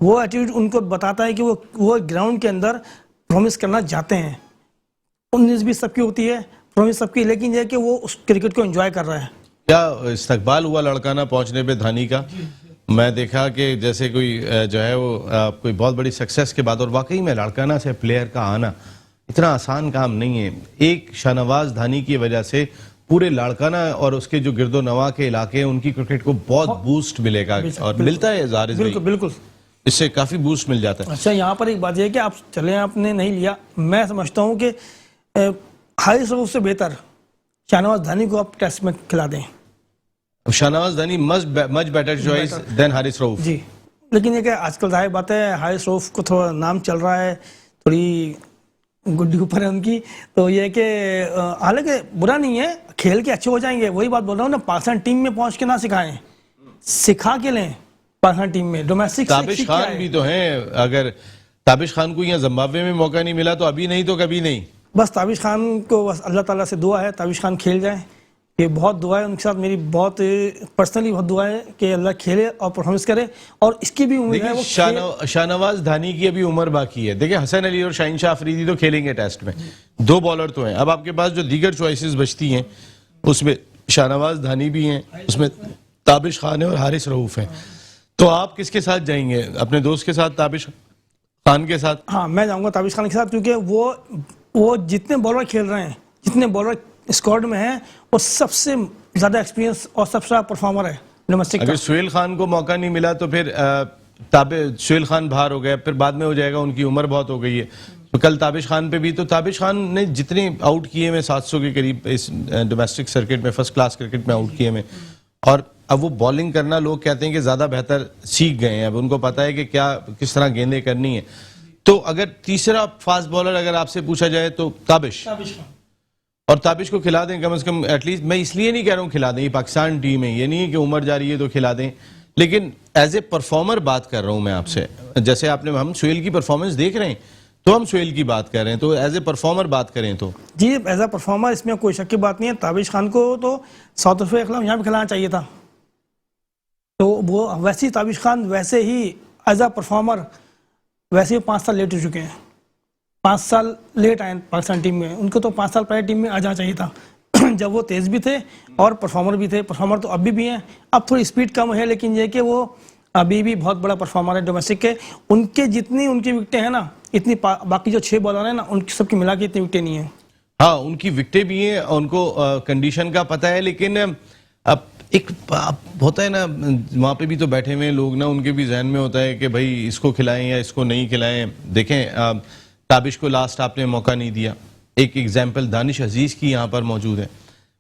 वो एटीट्यूड उनको बताता है कि वो ग्राउंड के अंदर प्रॉमिस करना चाहते हैं। 19-20 सबकी होती है प्रॉमिस सबकी, लेकिन यह कि वो उस क्रिकेट को एंजॉय कर रहा है। क्या इस्तकबाल हुआ लड़काना पहुंचने पे धानी का? मैं देखा कि जैसे कोई जो है वो कोई बहुत बड़ी सक्सेस के बाद, और वाकई में लड़काना से प्लेयर का आना इतना आसान काम नहीं है। एक शाहनवाज धानी की वजह से पूरे लाड़काना और उसके जो गिरदो नवा के इलाके हैं उनकी क्रिकेट को बहुत बूस्ट मिलेगा, और मिलता है हारिस भाई, बिल्कुल बिल्कुल, इससे काफी बूस्ट मिल जाता है। अच्छा, यहाँ पर एक बात यह है कि आप चले, आपने नहीं लिया, मैं समझता हूँ कि हारिस रऊफ से बेहतर शाहनवाज धानी को आप टेस्ट में खिला दें। Shahnawaz Dhani much better choice than Haris Rauf. जी, लेकिन ये कि आजकल जाहिर बात है हारिस रऊफ को थोड़ा नाम चल रहा है, थोड़ी गुड्डी ऊपर है उनकी, तो ये कि हालांकि बुरा नहीं है, खेल के अच्छे हो जाएंगे। वही बात बोल रहा हूँ ना, पाकिस्तान टीम में पहुंच के ना सिखाएं, सिखा के लें पाकिस्तान टीम में। डोमेस्टिक ताबिश खान भी तो हैं, अगर ताबिश खान को यहाँ जिम्बाब्वे में मौका नहीं मिला तो अभी नहीं तो कभी नहीं। बस ताबिश खान को बस अल्लाह ताला से दुआ है, ताबिश खान खेल जाए, ये बहुत दुआ है उनके साथ, मेरी बहुत पर्सनली बहुत दुआ है कि अल्लाह खेले और परफॉर्मेंस करे, और इसकी भी उम्मीद है। वो शाहनवाज धानी की अभी उम्र बाकी है। देखिए हसन अली और शाहीन शाह अफरीदी तो खेलेंगे टेस्ट में, 2 बॉलर तो हैं। अब आपके पास जो दीगर चॉइसेस बचती हैं उसमें शाहनवाज धानी भी हैं, उसमें ताबिश खान है और हारिस रऊफ है। तो आप किसके साथ जाएंगे? अपने दोस्त के साथ, ताबिश खान के साथ? हाँ, मैं जाऊंगा ताबिश खान के साथ, क्योंकि वो जितने बॉलर खेल रहे हैं, जितने बॉलर स्क्वाड में हैं, वो सबसे ज्यादा एक्सपीरियंस और सबसे ज्यादा परफॉर्मर है डोमेस्टिक। अगर सोहेल खान को मौका नहीं मिला तो फिर सोहेल खान बाहर हो गया, फिर बाद में हो जाएगा, उनकी उम्र बहुत हो गई है। तो कल ताबिश खान पे भी, तो ताबिश खान ने जितने आउट किए में 700 के करीब इस डोमेस्टिक सर्किट में, फर्स्ट क्लास क्रिकेट में आउट किए में, और अब वो बॉलिंग करना लोग कहते हैं कि ज्यादा बेहतर सीख गए हैं, अब उनको पता है कि क्या किस तरह गेंदें करनी है। तो अगर तीसरा फास्ट बॉलर अगर आपसे पूछा जाए तो ताबिश, और ताबिश को खिला दें कम से कम एटलीस्ट। मैं इसलिए नहीं कह रहा हूँ खिला दें, ये पाकिस्तान टीम है, ये नहीं है कि उम्र जा रही है तो खिला दें, लेकिन एज ए परफॉर्मर बात कर रहा हूँ मैं आपसे। जैसे आपने, हम सोहेल की परफॉर्मेंस देख रहे हैं, तो हम सुहेल की बात कर रहे हैं, तो एज ए परफॉर्मर बात करें तो जी एज अ परफॉर्मर इसमें कोई शक की बात नहीं है। ताबिश खान को तो साउथ अफ्रीका के खिलाफ यहाँ भी खिलाना चाहिए था, तो वो वैसे ही ताबिश खान वैसे ही एज अ परफॉर्मर वैसे ही 5 साल लेट हो चुके हैं, 5 साल लेट आए पाकिस्तान टीम में। उनको तो 5 साल पहले टीम में आ जाना चाहिए था जब वो तेज भी थे और परफॉर्मर भी थे। परफॉर्मर तो अभी भी हैं, अब थोड़ी स्पीड कम है, लेकिन ये कि वो अभी भी बहुत बड़ा परफॉर्मर है डोमेस्टिक के। उनके जितनी उनकी विकेटें हैं ना, इतनी बाकी जो 6 बॉलर हैं ना, उनकी सबकी मिला के इतनी विकेटें नहीं है। हाँ, उनकी विकेटें भी हैं, उनको कंडीशन का पता है, लेकिन अब एक होता है ना, वहाँ पे भी तो बैठे हुए लोग ना, उनके भी जहन में होता है कि भाई इसको खिलाएं या इसको नहीं खिलाएं। देखें ताबिश को लास्ट आपने मौका नहीं दिया। एक एग्जाम्पल दानिश अजीज की यहाँ पर मौजूद है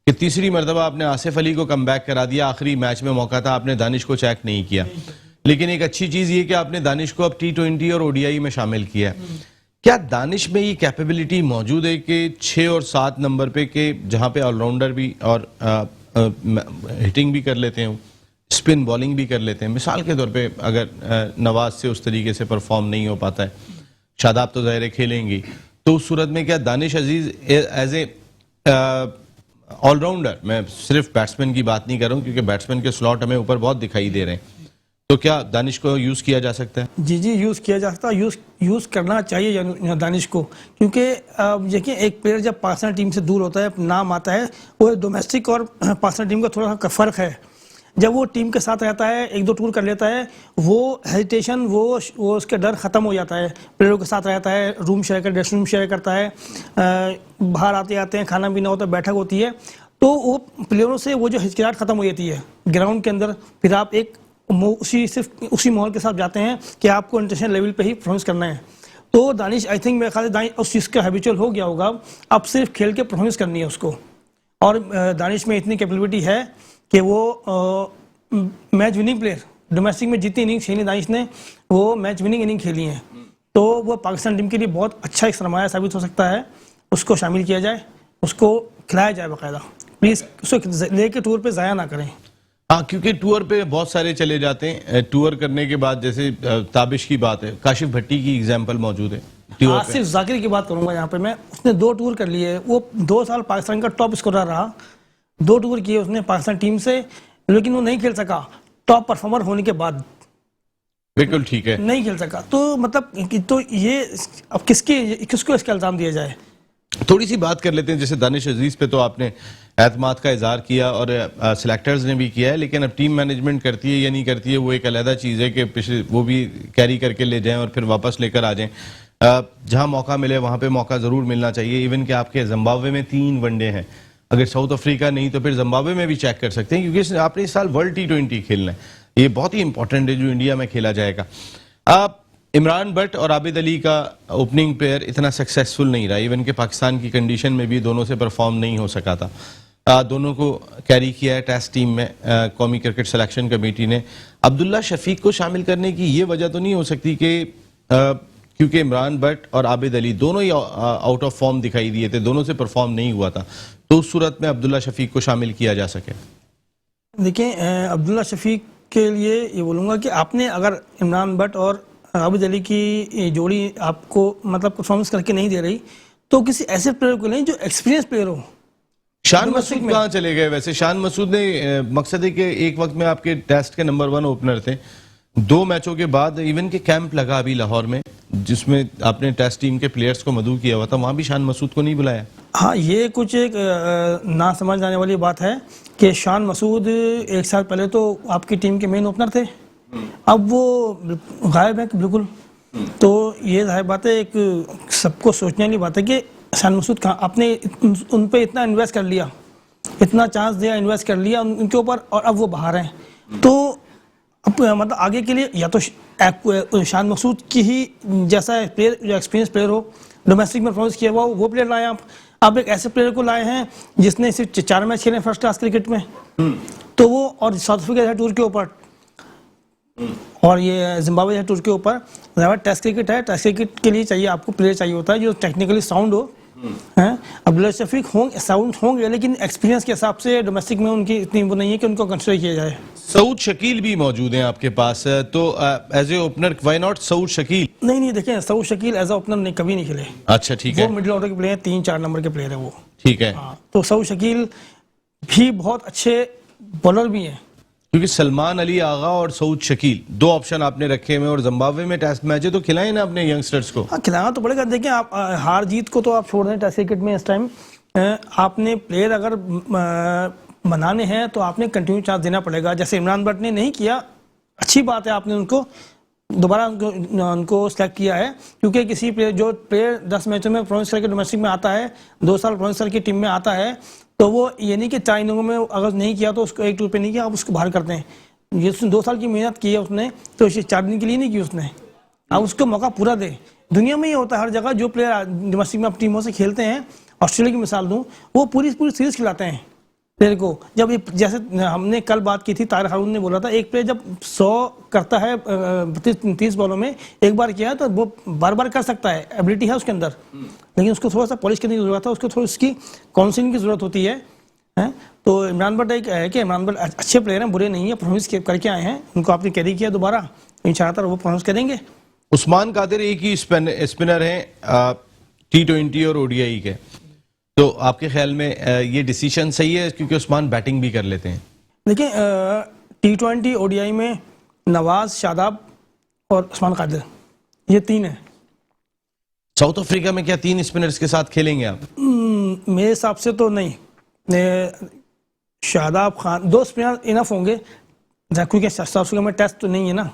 कि तीसरी मरतबा आपने आसिफ अली को कम बैक करा दिया, आखिरी मैच में मौका था, आपने दानिश को चेक नहीं किया। लेकिन एक अच्छी चीज़ ये कि आपने दानिश को अब T20 और ODI में शामिल किया है। क्या दानिश में ये कैपेबिलिटी मौजूद है कि 6 और 7 नंबर पे के जहाँ पे ऑलराउंडर भी और हिटिंग भी कर लेते हैं, स्पिन बॉलिंग भी कर लेते हैं। मिसाल के तौर पे अगर नवाज से उस तरीके से परफॉर्म नहीं हो पाता है, शादाब तो ज़ाहिर खेलेंगी, तो उस सूरत में क्या दानिश अजीज एज ए ऑलराउंडर, मैं सिर्फ बैट्समैन की बात नहीं कर रहा हूँ क्योंकि बैट्समैन के स्लॉट हमें ऊपर बहुत दिखाई दे रहे हैं, तो क्या दानिश को यूज़ किया जा सकता है? जी जी यूज़ किया जा सकता है, यूज़ करना चाहिए दानिश को, क्योंकि देखिए एक प्लेयर जब पाकिस्तान टीम से दूर होता है, नाम आता है, वो डोमेस्टिक और पाकिस्तान टीम का थोड़ा सा फ़र्क है। जब वो टीम के साथ रहता है, 1-2 टूर कर लेता है, वो हेजिटेशन, वो उसके डर ख़त्म हो जाता है। प्लेयरों के साथ रहता है, रूम शेयर कर, ड्रेसिंग रूम शेयर करता है, बाहर आते आते हैं, खाना पीना होता है, बैठक होती है, तो वो प्लेयरों से वो जो हिचकिचाहट ख़त्म हो जाती है ग्राउंड के अंदर। फिर आप एक सिर्फ उसी माहौल के साथ जाते हैं कि आपको इंटरनेशनल लेवल पे ही परफॉर्मेंस करना है। तो दानिश आई थिंक मेरे ख्याल से दानिश उस चीज़ का हैबिचुअल हो गया होगा, अब सिर्फ खेल के परफॉर्मेंस करनी है उसको। और दानिश में इतनी कैपेबिलिटी है कि वो मैच विनिंग प्लेयर, डोमेस्टिक में जितनी इनिंग खेली दानिश ने, वो मैच विनिंग इनिंग खेली हैं, तो वो पाकिस्तान टीम के लिए बहुत अच्छा एक सरमाया साबित हो सकता है। उसको शामिल किया जाए, उसको खिलाया जाए बाकायदा, प्लीज़ उसको लेके टूर पे ज़ाया ना करें। हाँ, क्योंकि टूर पे बहुत सारे चले जाते हैं। टूर करने के बाद जैसे ताबिश की बात है, काशिफ भट्टी की एग्जांपल मौजूद है। आसिफ जाकिर की बात करूंगा यहाँ पे मैं, उसने 2 टूर कर लिए, वो 2 साल पाकिस्तान का टॉप स्कोरर रहा, 2 टूर किए उसने पाकिस्तान टीम से, लेकिन वो नहीं खेल सका टॉप परफॉर्मर होने के बाद। बिल्कुल ठीक है, नहीं खेल सका, तो मतलब तो ये अब किसको इसका इल्जाम दिया जाए? थोड़ी सी बात कर लेते हैं। जैसे दानिश अजीज पे तो आपने एतमाद का इजहार किया और सिलेक्टर्स ने भी किया है, लेकिन अब टीम मैनेजमेंट करती है या नहीं करती है वो एक अलग चीज़ है कि पिछले वो भी कैरी करके ले जाएं और फिर वापस लेकर आ जाएं। जहां मौका मिले वहां पे मौका ज़रूर मिलना चाहिए। इवन कि आपके जिम्बाब्वे में 3 वनडे हैं, अगर साउथ अफ्रीका नहीं तो फिर जिम्बाब्वे में भी चेक कर सकते हैं, क्योंकि आपने इस साल वर्ल्ड T20 खेलना है, ये बहुत ही इंपॉर्टेंट है जो इंडिया में खेला जाएगा। इमरान बट और आबिद अली का ओपनिंग पेयर इतना सक्सेसफुल नहीं रहा, इवन कि पाकिस्तान की कंडीशन में भी दोनों से परफॉर्म नहीं हो सका था। दोनों को कैरी किया है टेस्ट टीम में कौमी क्रिकेट सिलेक्शन कमेटी ने। अब्दुल्ला शफीक को शामिल करने की ये वजह तो नहीं हो सकती कि क्योंकि इमरान बट और आबिद अली दोनों ही आउट ऑफ फॉर्म दिखाई दिए थे, दोनों से परफॉर्म नहीं हुआ था, तो उस सूरत में अब्दुल्ला शफीक को शामिल किया जा सके? देखिए अब्दुल्ला शफीक के लिए ये बोलूँगा कि आपने अगर इमरान बट और आबिद अली की जोड़ी आपको मतलब परफॉर्मेंस करके नहीं दे रही, तो किसी ऐसे प्लेयर को नहीं जो एक्सपीरियंस प्लेयर हो। शान मसूद कहाँ चले गए? वैसे शान मसूद ने मकसद है कि एक वक्त में आपके टेस्ट के नंबर 1 ओपनर थे, 2 मैचों के बाद इवन के कैंप लगा अभी लाहौर में जिसमें आपने टेस्ट टीम के प्लेयर्स को मदऊ किया हुआ था, वहाँ भी शान मसूद को नहीं बुलाया। हाँ, ये कुछ एक ना समझ आने वाली बात है कि शान मसूद 1 साल पहले तो आपकी टीम के मेन ओपनर थे, अब वो गायब है बिल्कुल। तो ये जाहिर बात है, एक सबको सोचने वाली बात है कि शान मसूद कहाँ, आपने उन पे इतना इन्वेस्ट कर लिया, इतना चांस दिया, इन्वेस्ट कर लिया उनके ऊपर, और अब वो बाहर हैं, तो अब मतलब आगे के लिए या तो शान मसूद की ही जैसा प्लेयर जो एक्सपीरियंस प्लेयर हो, डोमेस्टिक में परफॉर्मेंस किया हुआ वो प्लेयर लाए आप एक ऐसे प्लेयर को लाए हैं जिसने सिर्फ 4 मैच खेले फर्स्ट क्लास क्रिकेट में, तो वो और साउथ अफ्रीका टूर के ऊपर और ये जिम्बाब्वे टूर के ऊपर टेस्ट क्रिकेट है। टेस्ट क्रिकेट के लिए चाहिए आपको प्लेयर चाहिए होता है जो टेक्निकली साउंड हो, हैं। अब्दुल्ला शफीक साउंड होंगे, लेकिन एक्सपीरियंस के हिसाब से डोमेस्टिक में उनकी इतनी वो नहीं है कि उनको कंसिडर किया जाए। सऊद शकील भी मौजूद हैं आपके पास, तो as a opener why not Saud Shakeel? नहीं देखें, Saud Shakeel as a opener नहीं, कभी नहीं खेले। अच्छा ठीक है, वो मिडिल ऑर्डर के प्लेयर हैं, 3-4 नंबर के प्लेयर है वो। ठीक है। हाँ, तो सऊद शकील भी बहुत अच्छे बॉलर भी हैं। क्योंकि सलमान अली आगा और सऊद शकील दो ऑप्शन आपने रखे हुए, और जिम्बाब्वे में टेस्ट मैच है तो खिलाएं ना अपने यंगस्टर्स को। हाँ, खिलाना तो पड़ेगा। देखें आप, हार जीत को तो आप छोड़ दें टेस्ट क्रिकेट में इस टाइम। आपने प्लेयर अगर बनाने हैं तो आपने कंटिन्यू चांस देना पड़ेगा। जैसे इमरान बट ने नहीं किया, अच्छी बात है, आपने उनको दोबारा उनको सेलेक्ट किया है, क्योंकि किसी प्लेयर, जो प्लेयर 10 मैचों में परफॉर्मेंस करके डोमेस्टिक में आता है, 2 साल परफॉर्मेंस की टीम में आता है, तो वो ये नहीं कि 4 इनिंगों में अगर नहीं किया तो उसको 1 टूर पे नहीं किया, आप उसको बाहर करते हैं। ये उसने 2 साल की मेहनत की है उसने, तो इसे 4 दिन के लिए नहीं की उसने। आप उसको मौका पूरा दे। दुनिया में ये होता है हर जगह, जो प्लेयर डोमेस्टिक में अपनी टीमों से खेलते हैं, ऑस्ट्रेलिया की मिसाल दूं, वो पूरी सीरीज खिलाते हैं प्लेयर को। जब ये, जैसे हमने कल बात की थी, तारिक हारून ने बोला था, एक प्लेयर जब 100 करता है 30 बॉलों में, एक बार किया तो वो बार बार कर सकता है, एबिलिटी है उसके अंदर, लेकिन उसको थोड़ा सा पॉलिश करने की जरूरत है, उसको थोड़ी उसकी काउंसलिंग की जरूरत होती है। तो इमरान बट एक है कि इमरान बट अच्छे प्लेयर हैं, बुरे नहीं है, परफॉर्मेंस करके आए हैं, उनको आपने कैरी किया दोबारा, इंशाअल्लाह वो परफॉर्मेंस करेंगे। उस्मान कादिर एक ही स्पिनर हैं T20 और ODI के, तो आपके ख्याल में ये डिसीजन सही है, क्योंकि उस्मान बैटिंग भी कर लेते हैं? देखिए, T20 ODI में नवाज, शादाब और उस्मान कादिर, ये 3 हैं। साउथ अफ्रीका में क्या 3 स्पिनर्स के साथ खेलेंगे आप? मेरे हिसाब से तो नहीं। शादाब खान, 2 स्पिनर इनफ होंगे, क्योंकि साउथ अफ्रीका में टेस्ट तो नहीं है ना।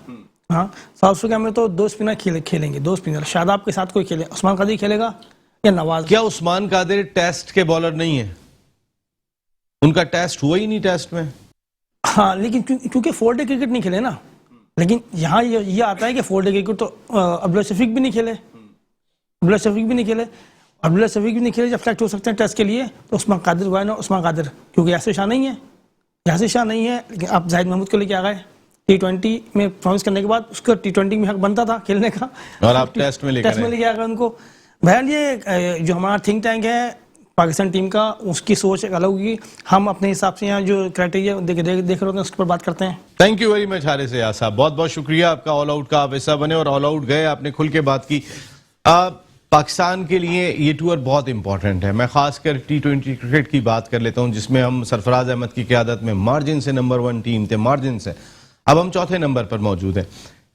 हाँ, साउथ अफ्रीका में तो 2 स्पिनर खेलेंगे, 2 स्पिनर। शादाब के साथ कोई खेले, उस्मान कादिर खेलेगा या नवाज? क्या उस्मान कादिर टेस्ट के बॉलर नहीं है? उनका टेस्ट हुआ ही नहीं टेस्ट में। हाँ, लेकिन क्योंकि 4 डे क्रिकेट नहीं खेले ना। लेकिन यहाँ ये आता है कि 4 डे क्रिकेट तो अब्दुल्ला शफीक भी नहीं खेले, अब्दुल्ला शफीक भी नहीं खेले। जब सेलेक्ट हो सकते हैं टेस्ट के लिए, तो उस्मान कादिर हुआ है ना, उस्मान कादिर, क्योंकि यासिर शाह नहीं है, लेकिन आप जाहिद महमूद को लेके आ गए। T20 में परफॉर्मेंस करने के बाद उसका T20 में हक बनता था खेलने का, और आप टेस्ट में लेके आ गए उनको। बहरहाल ये जो हमारा थिंक टैंक है पाकिस्तान टीम का, उसकी सोच एक अलग होगी। हम अपने हिसाब से यहाँ जो क्राइटेरिया देख रहे होते हैं उसके पर बात करते हैं। Thank you very much Haris Ayaz साहब, बहुत बहुत शुक्रिया आपका। ऑल आउट का आप हिस्सा बने और ऑल आउट गए, आपने खुल के बात की। पाकिस्तान के लिए ये टूर बहुत इंपॉर्टेंट है। मैं खासकर T20 क्रिकेट की बात कर लेता हूँ, जिसमें हम सरफराज अहमद की क़यादत में मार्जिन से नंबर 1 टीम थे, मार्जिन से। अब हम 4थे नंबर पर मौजूद हैं।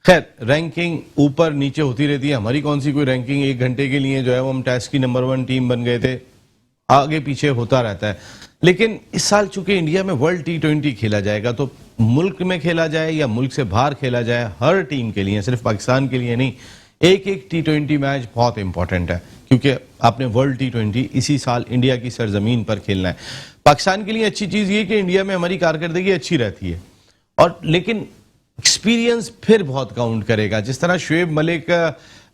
खैर, रैंकिंग ऊपर नीचे होती रहती है, हमारी कौन सी कोई रैंकिंग, 1 घंटे के लिए जो है वो हम टेस्ट की नंबर 1 टीम बन गए थे, आगे पीछे होता रहता है। लेकिन इस साल चूंकि इंडिया में वर्ल्ड T20 खेला जाएगा, तो मुल्क में खेला जाए या मुल्क से बाहर खेला जाए, हर टीम के लिए, सिर्फ पाकिस्तान के लिए नहीं, एक T20 मैच बहुत इंपॉर्टेंट है, क्योंकि आपने वर्ल्ड T20 इसी साल इंडिया की सरजमीन पर खेलना है। पाकिस्तान के लिए अच्छी चीज़ ये कि इंडिया में हमारी कारकर्दगी अच्छी रहती है, और लेकिन एक्सपीरियंस फिर बहुत काउंट करेगा। जिस तरह शुएब मलिक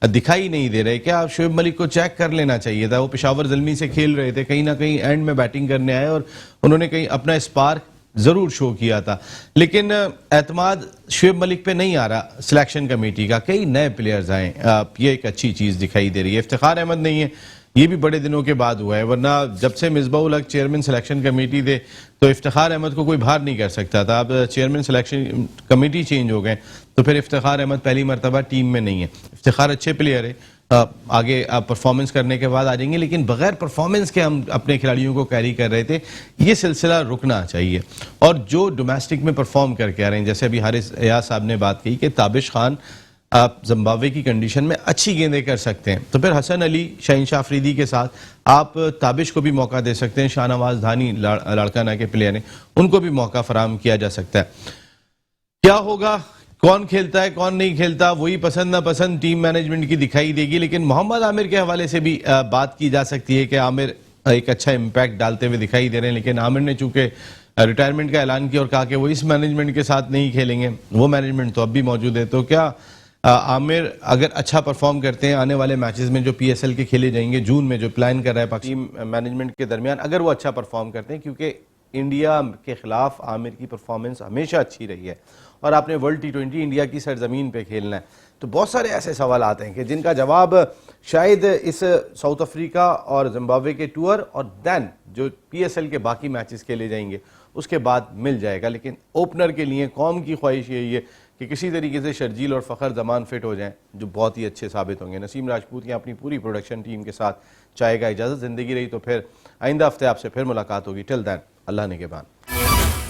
दिखाई नहीं दे रहे, क्या आप शुएब मलिक को चेक कर लेना चाहिए था। वो पेशावर ज़ल्मी से खेल रहे थे, कहीं ना कहीं एंड में बैटिंग करने आए और उन्होंने कहीं अपना स्पार्क ज़रूर शो किया था, लेकिन एतमाद शुएब मलिक पे नहीं आ रहा सिलेक्शन कमेटी का। कई नए प्लेयर्स आए, ये एक अच्छी चीज़ दिखाई दे रही है। इफ्तिखार अहमद नहीं है, ये भी बड़े दिनों के बाद हुआ है, वरना जब से मिसबाउल हक चेयरमैन सिलेक्शन कमेटी थे तो इफ्तिखार अहमद को कोई बाहर नहीं कर सकता था। अब चेयरमैन सिलेक्शन कमेटी चेंज हो गए तो फिर इफ्तिखार अहमद पहली मरतबा टीम में नहीं है। इफ्तिखार अच्छे प्लेयर है, आगे परफॉर्मेंस करने के बाद आ जाएंगे, लेकिन बगैर परफॉर्मेंस के हम अपने खिलाड़ियों को कैरी कर रहे थे। ये सिलसिला रुकना चाहिए, और जो डोमेस्टिक में परफॉर्म करके आ रहे हैं, जैसे अभी हारिस अयाज साहब ने बात की कि ताबिश खान आप जिम्बाब्वे की कंडीशन में अच्छी गेंदें कर सकते हैं, तो फिर हसन अली, शहनशाह अफरीदी के साथ आप ताबिश को भी मौका दे सकते हैं। शाहनवाज धानी लाड़काना के प्लेयर हैं, उनको भी मौका फराम किया जा सकता है। क्या होगा, कौन खेलता है कौन नहीं खेलता, वही पसंद ना पसंद टीम मैनेजमेंट की दिखाई देगी। लेकिन मोहम्मद आमिर के हवाले से भी बात की जा सकती है कि आमिर एक अच्छा इम्पैक्ट डालते हुए दिखाई दे रहे हैं, लेकिन आमिर ने चूंकि रिटायरमेंट का ऐलान किया और कहा कि वो इस मैनेजमेंट के साथ नहीं खेलेंगे, वो मैनेजमेंट तो अब भी मौजूद है। तो क्या आमिर अगर अच्छा परफॉर्म करते हैं, आने वाले मैचेस में जो PSL के खेले जाएंगे जून में, जो प्लान कर रहा है टीम मैनेजमेंट के दरमियान, अगर वो अच्छा परफॉर्म करते हैं, क्योंकि इंडिया के खिलाफ आमिर की परफॉर्मेंस हमेशा अच्छी रही है और आपने वर्ल्ड T20 इंडिया की सरजमीन पे खेलना है, तो बहुत सारे ऐसे सवाल आते हैं कि जिनका जवाब शायद इस साउथ अफ्रीका और जिम्बाब्वे के टूर और देन जो PSL के बाकी मैचेस खेले जाएंगे उसके बाद मिल जाएगा। लेकिन ओपनर के लिए कौम की ख्वाहिश यही है कि किसी तरीके से शर्जील और फ़खर जमान फिट हो जाएं, जो बहुत ही अच्छे साबित होंगे। नसीम राजपूत की अपनी पूरी प्रोडक्शन टीम के साथ चाहेगा इजाज़त। ज़िंदगी रही तो फिर आइंदा हफ्ते आपसे फिर मुलाकात होगी। टिल दैन अल्लाह निगहबान।